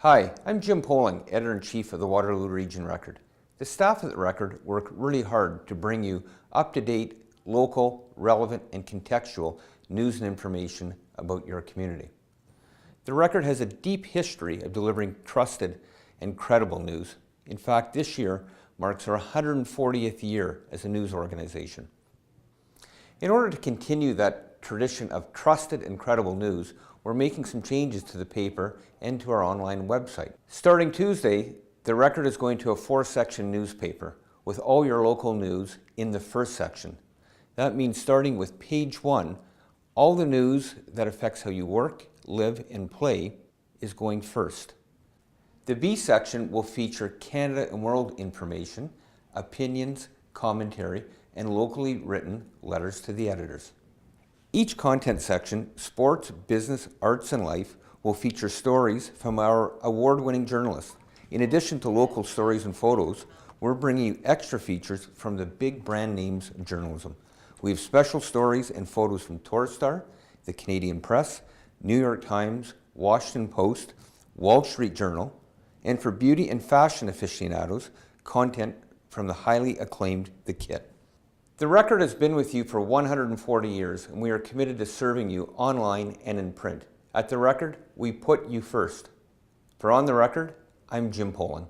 Hi, I'm Jim Poling, Editor-in-Chief of the Waterloo Region Record. The staff at the Record work really hard to bring you up-to-date, local, relevant, and contextual news and information about your community. The Record has a deep history of delivering trusted and credible news. In fact, this year marks our 140th year as a news organization. In order to continue that tradition of trusted and credible news, we're making some changes to the paper and to our online website. Starting Tuesday, the Record is going to a 4-section newspaper with all your local news in the first section. That means starting with page 1, all the news that affects how you work, live, and play is going first. The B section will feature Canada and world information, opinions, commentary, and locally written letters to the editors. Each content section, sports, business, arts, and life, will feature stories from our award-winning journalists. In addition to local stories and photos, we're bringing you extra features from the big brand names of journalism. We have special stories and photos from Torstar, the Canadian Press, New York Times, Washington Post, Wall Street Journal, and for beauty and fashion aficionados, content from the highly acclaimed The Kit. The Record has been with you for 140 years, and we are committed to serving you online and in print. At The Record, we put you first. For On the Record, I'm Jim Poling.